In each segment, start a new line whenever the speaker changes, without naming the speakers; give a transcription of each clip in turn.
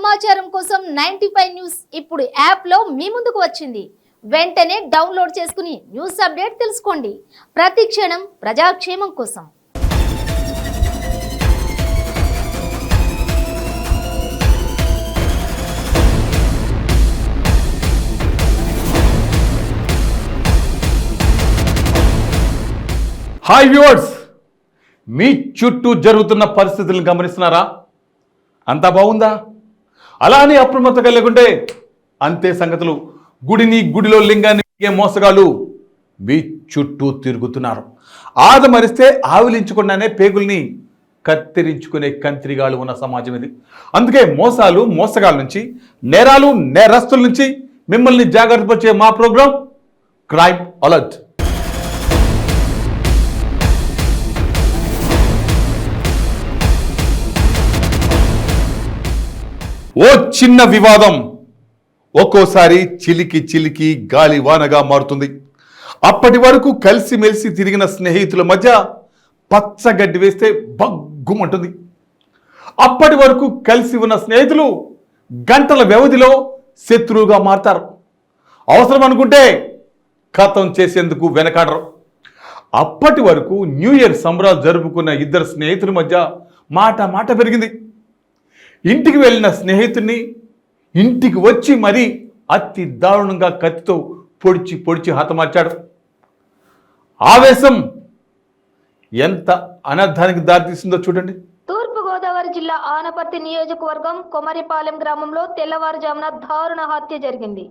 సమాచారం కోసం 95 న్యూస్ ఇప్పుడు యాప్లో మీ ముందుకు వచ్చింది. వెంటనే డౌన్లోడ్ చేసుకుని న్యూస్ అప్డేట్ తెలుసుకోండి. ప్రతి క్షణం ప్రజాక్షేమం కోసం.
హాయ్ వ్యూవర్స్, మీ చుట్టూ జరుగుతున్న పరిస్థితులను గమనిస్తున్నారా? అంతా బాగుందా? అలా అని అప్రమత్తంగా లేకుంటే అంతే సంగతులు. గుడిలో లింగాన్ని మోసగాళ్ళు మీ చుట్టూ తిరుగుతున్నారు. ఆదమరిస్తే ఆవిలించకుండానే పేగుల్ని కత్తిరించుకునే కంత్రిగాళ్ళు ఉన్న సమాజం ఇది. అందుకే మోసగాళ్ళ నుంచి, నేరస్తుల నుంచి మిమ్మల్ని జాగ్రత్త పరిచే మా ప్రోగ్రాం క్రైమ్ అలర్ట్. ఓ చిన్న వివాదం ఒక్కోసారి చిలికి గాలి వానగా మారుతుంది. అప్పటి వరకు కలిసిమెలిసి తిరిగిన స్నేహితుల మధ్య పచ్చగడ్డి వేస్తే బగ్గుమంటుంది. అప్పటి వరకు కలిసి ఉన్న స్నేహితులు గంటల వ్యవధిలో శత్రువుగా మారతారు. అవసరం అనుకుంటే ఖతం చేసేందుకు వెనకాడరు. అప్పటి వరకు న్యూ ఇయర్ సంబరాలు జరుపుకున్న ఇద్దరు స్నేహితుల మధ్య మాట పెరిగింది. ఇంటికి వెళ్ళిన స్నేహితుడిని ఇంటికి వచ్చి మరీ అతి దారుణంగా కత్తితో పొడిచి హతమార్చాడు. ఆవేశం ఎంత అనర్థానికి దారితీసిందో చూడండి.
తూర్పుగోదావరి జిల్లా ఆనపర్తి నియోజకవర్గం కొమరిపాలెం గ్రామంలో తెల్లవారుజామున దారుణ హత్య జరిగింది.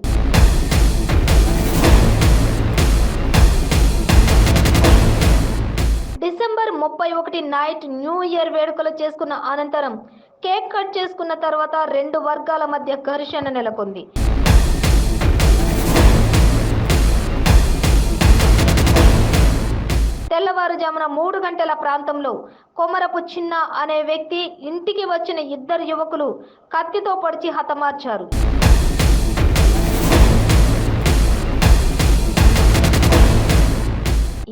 డిసెంబర్ 31 నైట్ న్యూ ఇయర్ వేడుకలు చేసుకున్న అనంతరం కేక్ కట్ చేసుకున్న తర్వాత రెండు వర్గాల మధ్య ఘర్షణ నెలకొంది. తెల్లవారుజామున 3 గంటల ప్రాంతంలో కొమరపు చిన్న అనే వ్యక్తి ఇంటికి వచ్చిన ఇద్దరు యువకులు కత్తితో పొడిచి హతమార్చారు.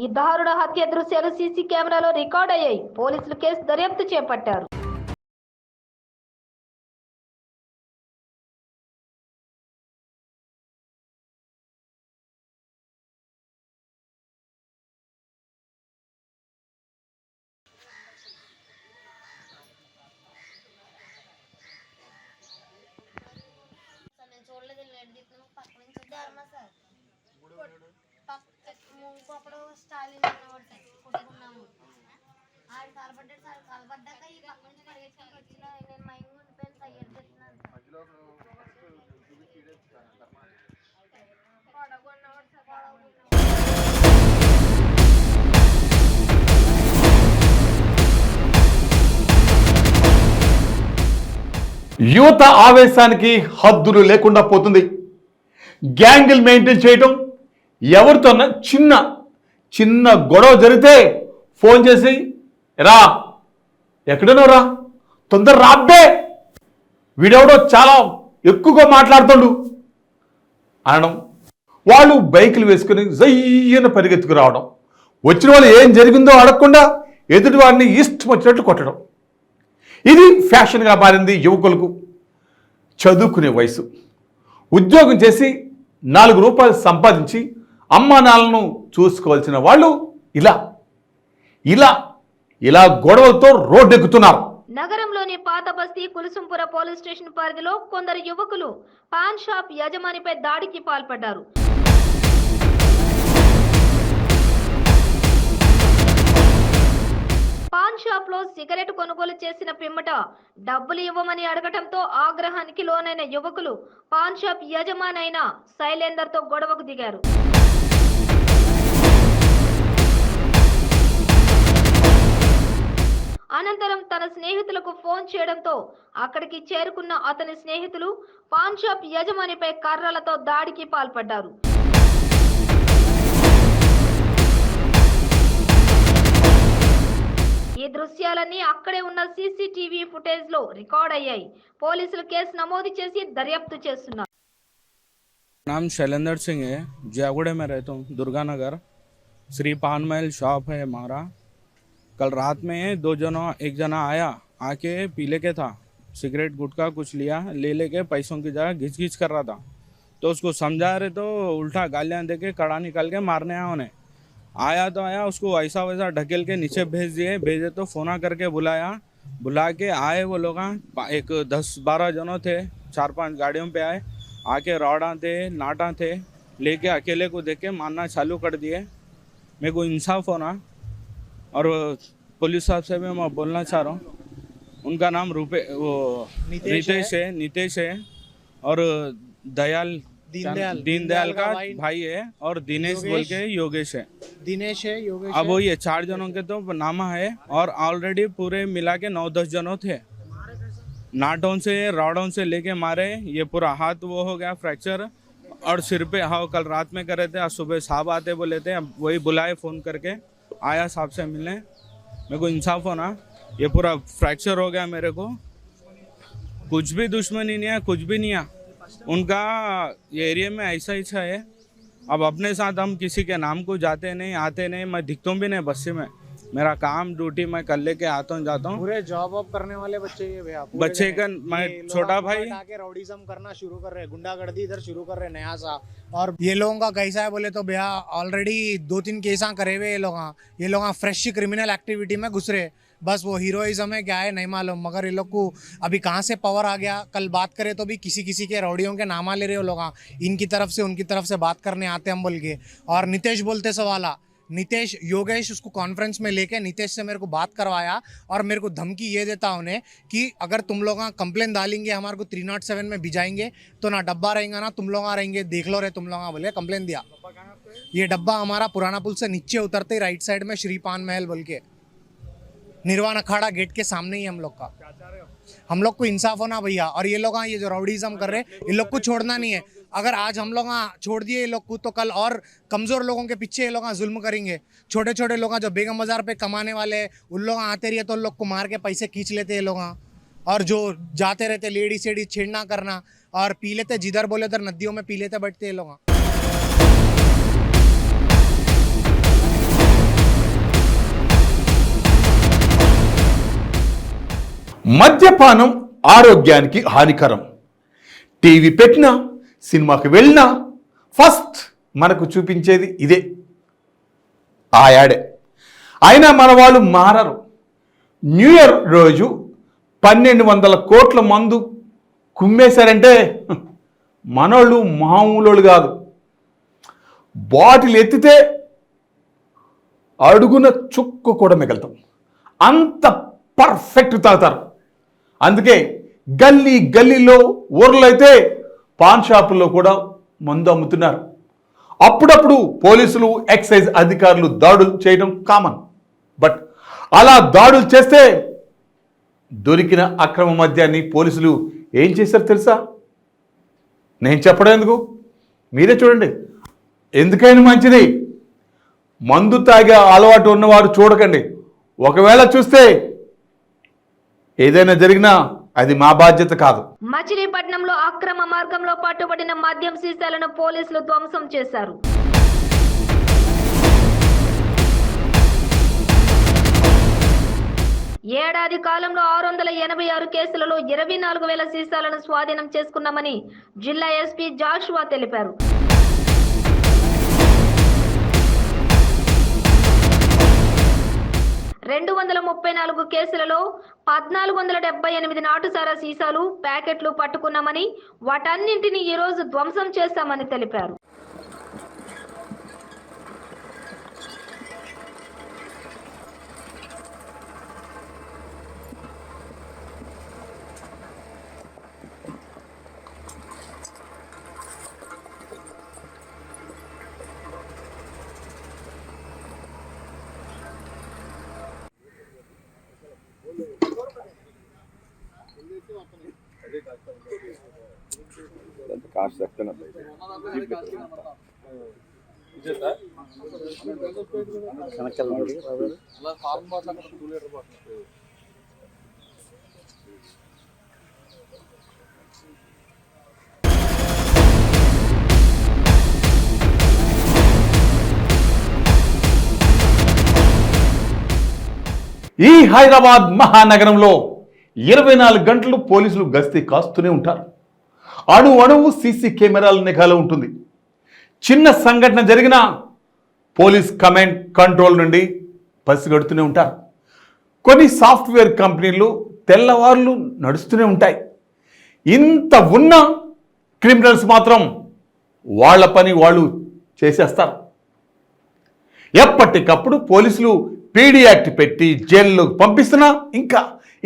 ఈ దారుణ హత్య దృశ్యాలు సీసీ కెమెరాలో రికార్డ్ అయ్యాయి. పోలీసులు కేసు దర్యాప్తు చేపట్టారు.
అప్పుడు స్టాలిన్ కొట్టుకున్నాము. ఆడు కలబడ్డాడు. సార్ కలబడ్డాక ఈ పక్క నుంచి పరిగెత్తుకొని వచ్చిన నేను మైండ్ ఉండిపోయాను. తయ్యారు తెస్తున్నాను పొడగొన్నవాడు సార్.
యువత ఆవేశానికి హద్దులు లేకుండా పోతుంది. గ్యాంగిల్ మెయింటైన్ చేయటం, ఎవరితోన్నా చిన్న గొడవ జరిగితే ఫోన్ చేసి రా, ఎక్కడనో రా, తొందర రాబ్బే, వీడెవడో చాలా ఎక్కువగా మాట్లాడుతాడు అనడం. వాళ్ళు బైకులు వేసుకుని జయ్యన పరిగెత్తుకు రావడం, వచ్చిన వాళ్ళు ఏం జరిగిందో అడగకుండా ఎదుటి వారిని ఇష్టం వచ్చినట్లు కొట్టడం. ఇది ఫ్యాషన్గా మారింది యువకులకు. చదువుకునే వయసు, ఉద్యోగం చేసి 4 రూపాయలు సంపాదించి అమ్మా నాన్నలను చూసుకోవాల్సిన వాళ్ళు ఇలా గొడవలతో రోడ్డెక్కుతున్నారు.
నగరంలోని పాత బస్తీ కులుసుంపుర పోలీస్ స్టేషన్ పరిధిలో కొందరు యువకులు పాన్ షాప్ యజమానిపై దాడికి పాల్పడ్డారు. పాన్ షాప్ లో సిగరెట్ కొనుగోలు చేసిన పిమ్మట డబ్బులు ఇవ్వమని అడగటంతో ఆగ్రహానికి లోనైన యువకులు పాన్ షాప్ యజమాని అయిన శైలేందర్ తో గొడవకు దిగారు. అనంతరం తన స్నేహితులకు ఫోన్ చేయడంతో అక్కడికి చేరుకున్న అతని స్నేహితులు పాన్ షాప్ యజమానిపై కర్రలతో దాడికి పాల్పడ్డారు. ఈ దృశ్యాలన్నీ అక్కడే ఉన్న సీసీటీవీ ఫుటేజ్ లో రికార్డ్ అయ్యాయి. పోలీసులు కేసు నమోదు చేసి దర్యాప్తు చేస్తున్నారు.
नाम शैलेंद्र सिंह है, जयगुड़े में रहता हूँ, दुर्गा नगर। श्री पान महल शॉप है हमारा। कल रात में एक जना आया, आके पीले के था, सिगरेट गुटखा कुछ लिया, ले लेके पैसों की जगह घिच घिच कर रहा था। तो उसको समझा रहे तो उल्टा गालियाँ दे के कड़ा निकाल के मारने आया उन्हें। आया तो आया, उसको ऐसा वैसा ढकेल के नीचे भेजे तो फ़ोन करके बुला के आए वो लोग। एक 10-12 जनों थे, 4-5 गाड़ियों पे आए, आके रौड़ा थे, नाटा थे, लेके अकेले को देख के मारना चालू कर दिए। मेरे को इंसाफ होना। और पुलिस साहब से भी मैं बोलना चाह रहा हूँ, उनका नाम नितेश है और दीनदयाल का भाई है, और दिनेश बोल के योगेश है। अब वो ये 4 जनों के तो नामा है, और ऑलरेडी पूरे मिला के 9-10 जनों थे। नाटों से रॉडों से लेके मारे, ये पूरा हाथ वो हो गया फ्रैक्चर, और सिर पे हाँ कल रात में कर रहे थे, आज सुबह साहब आते बोले थे, अब वही बुलाए फ़ोन करके, आया साहब से मिलने। मेरे को इंसाफ होना, ये पूरा फ्रैक्चर हो गया मेरे को। कुछ भी दुश्मनी नहीं है, कुछ भी नहीं है उनका। ये एरिया में ऐसा इच्छा है। अब अपने साथ हम किसी के नाम को जाते नहीं, आते नहीं, मैं दिखता भी नहीं बस्सी में। मेरा काम ड्यूटी मैं कर लेके आता हूँ, जाता हूँ।
पूरे जॉब वॉब करने वाले बच्चे ये भैया,
बच्चे का मैं छोटा भाई
आके रॉडिज्म करना शुरू कर रहे हैं, गुंडागर्दी इधर शुरू कर रहे हैं नया सा। और ये लोगों का कैसा है बोले तो भैया, ऑलरेडी 2-3 केसा करे हुए ये लोग फ्रेश क्रिमिनल एक्टिविटी में घुस रहे। बस वो हीरोइज्म है क्या है नहीं मालूम, मगर ये लोग को अभी कहाँ से पावर आ गया। कल बात करें तो भी किसी के रौड़ियों के नामा ले रहे हो लोग, इनकी तरफ से उनकी तरफ से बात करने आते हम बोल के। और नितेश बोलते सवाला, नितेश योगेश उसको कॉन्फ्रेंस में लेके नितेश से मेरे को बात करवाया, और मेरे को धमकी ये देता उन्हें कि अगर तुम लोग कंप्लेन डालेंगे, हमारे को 307 में भिजाएंगे तो ना डब्बा रहेगा ना तुम लोग रहेंगे, देख लो रे तुम लोग बोले। कंप्लेन दिया। ये डब्बा हमारा पुराना पुल से नीचे उतरते ही राइट साइड में श्री पान महल बोल के निर्वाण अखाड़ा गेट के सामने ही हम लोग को इंसाफ होना भैया। और ये लोग ये जो राउडीज़म कर रहे हैं, ये लोग को छोड़ना नहीं है। अगर आज हम लोग छोड़ दिए ये लोग को, तो कल और कमज़ोर लोगों के पीछे ये लोग जुल्म करेंगे। छोटे छोटे लोग जो बेगम बाजार पे कमाने वाले, उन लोग आते रहिए तो उन लोग को मार के पैसे खींच लेते ये लोग। और जो जाते रहते लेडी सेडी छेड़ना करना, और पी लेते जिधर बोले उधर नदियों में पी लेते बैठते ये लोग।
మద్యపానం ఆరోగ్యానికి హానికరం. టీవీ పెట్టినా, సినిమాకి వెళ్ళినా ఫస్ట్ మనకు చూపించేది ఇదే, ఆ యాడే. అయినా మన వాళ్ళు మారరు. న్యూ ఇయర్ రోజు 1200 కోట్ల మందు కుమ్మేశారంటే మనోళ్ళు మామూలు కాదు. బాటిల్ ఎత్తితే అడుగున చుక్కు కూడా మిగలుతాం, అంత పర్ఫెక్ట్ తాగుతారు. అందుకే గల్లీలో ఊర్లో అయితే పాన్ షాపుల్లో కూడా మందు అమ్ముతున్నారు. అప్పుడప్పుడు పోలీసులు, ఎక్సైజ్ అధికారులు దాడులు చేయడం కామన్. బట్ అలా దాడులు చేస్తే దొరికిన అక్రమ మద్యాన్ని పోలీసులు ఏం చేశారు తెలుసా? నేను చెప్పడం ఎందుకు, మీరే చూడండి. ఎందుకైనా మంచిది, మందు తాగే అలవాటు ఉన్నవారు చూడకండి. ఒకవేళ చూస్తే ఏదైనా జరిగినా అది మా బాధ్యత కాదు.
మచిలీపట్నంలో అక్రమ మార్గంలో పట్టుబడిన మద్యం సీసాలను పోలీసులు ధ్వంసం చేశారు. ఏడాది కాలంలో 686 కేసులలో 24,000 సీసాలను స్వాధీనం చేసుకున్నామని జిల్లా ఎస్పీ జాషువా తెలిపారు. 234 కేసులలో 1478 నాటుసారా సీసాలు, ప్యాకెట్లు పట్టుకున్నామని, వాటన్నింటినీ ఈ రోజు ధ్వంసం చేశామని తెలిపారు.
कास्ट रखते ना
ఈ హైదరాబాద్ మహానగరంలో 24 గంటలు పోలీసులు గస్తీ కాస్తూనే ఉంటారు. అణువు సీసీ కెమెరాల నిఘాలో ఉంటుంది. చిన్న సంఘటన జరిగినా పోలీస్ కమాండ్ కంట్రోల్ నుండి పసిగడుతూనే ఉంటారు. కొన్ని సాఫ్ట్వేర్ కంపెనీలు తెల్లవార్లు నడుస్తూనే ఉంటాయి. ఇంత ఉన్న క్రిమినల్స్ మాత్రం వాళ్ళ పని వాళ్ళు చేసేస్తారు. ఎప్పటికప్పుడు పోలీసులు పీడీ యాక్ట్ పెట్టి జైల్లో పంపిస్తున్నా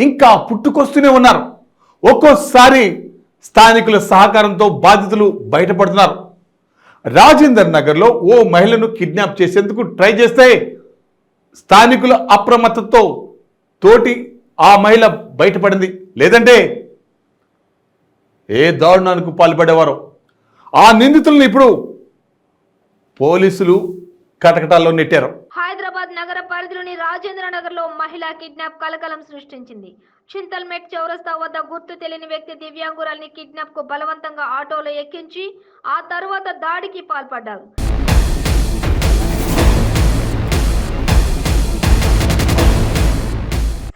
ఇంకా పుట్టుకొస్తూనే ఉన్నారు. ఒక్కోసారి స్థానికుల సహకారంతో బాధితులు బయటపడుతున్నారు. రాజేందర్ నగర్లో ఓ మహిళను కిడ్నాప్ చేసేందుకు ట్రై చేస్తే స్థానికుల అప్రమత్తతో తోటి ఆ మహిళ బయటపడింది. లేదంటే ఏ దారుణానికి పాల్పడేవారో. ఆ నిందితులను ఇప్పుడు పోలీసులు కటకటాల్లో నెట్టారు.
హైదరాబాద్ నగర పరిధిలోని రాజేంద్ర నగర్ లో మహిళా కిడ్నాప్ కలకలం సృష్టించింది. చింతల్మెట్ చౌరస్తా వద్ద గుర్తు తెలియని వ్యక్తి దివ్యాంగురాల్ని కిడ్నాప్ కు బలవంతంగా ఆటోలో ఎక్కించి ఆ తర్వాత దాడికి పాల్పడ్డారు.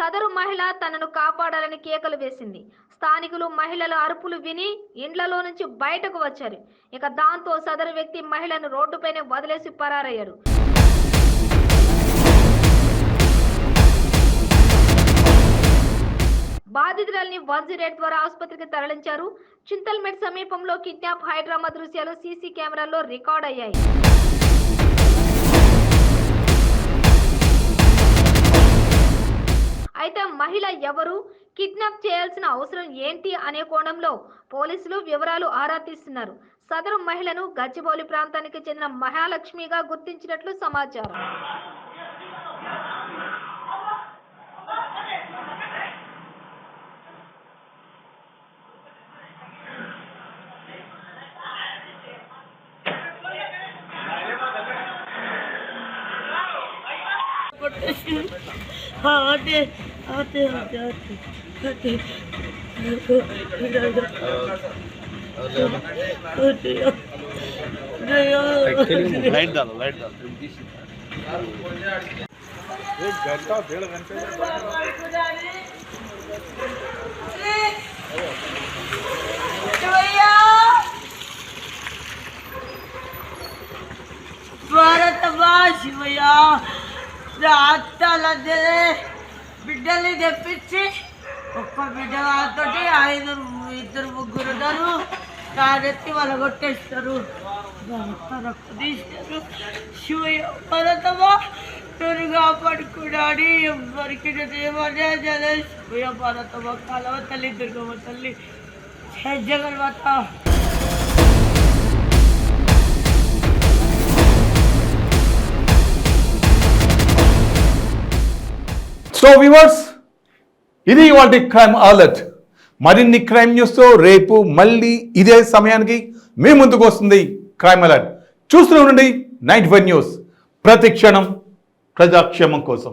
సదరు మహిళ తనను కాపాడాలని కేకలు వేసింది. స్థానికులు మహిళల అరుపులు విని ఇండ్లలో నుంచి బయటకు వచ్చారు. ఇక దాంతో సదరు వ్యక్తి మహిళను రోడ్డుపైనే వదిలేసి పరారయ్యాడు. బాధితురాల్ని 108 ద్వారా ఆసుపత్రికి తరలించారు. చింతల్మెట్ సమీపంలో కిడ్నాప్ హైడ్రామా దృశ్యాలు సీసీ కెమెరాల్లో రికార్డ్ అయ్యాయి. అయితే మహిళ ఎవరు, కిడ్నాప్ చేయాల్సిన అవసరం ఏంటి అనే కోణంలో పోలీసులు వివరాలు ఆరా తీస్తున్నారు. సదరు మహిళను గచ్చిబౌలి ప్రాంతానికి చెందిన మహాలక్ష్మిగా గుర్తించినట్లు సమాచారం.
आते आते आते आते
लाइट डालो एक घंटा 1.5 घंटे
శివయ్య అత్తాలంటే బిడ్డల్ని తెప్పించి ఒక్క బిడ్డ తోటి 2 ముగ్గురు ఉన్నారు. కాదెత్తి వాళ్ళు కొట్టేస్తారు. తీస్తారు. శివయ్య భరతమా నేను కాపాడుకున్నాడు. ఎవరికి ఏమన్నా జలే శివయ్య భరతమ్మ కాలవ తల్లి దుర్గమ్మ తల్లి జగన్మాత.
సో వ్యూవర్స్, ఇది ఇవాల్టి క్రైమ్ అలర్ట్. మరిన్ని క్రైమ్ న్యూస్తో రేపు మళ్ళీ ఇదే సమయానికి మీ ముందుకు వస్తుంది క్రైమ్ అలర్ట్. చూస్తూనే ఉండండి 95 న్యూస్, ప్రతి క్షణం ప్రజాక్షేమం కోసం.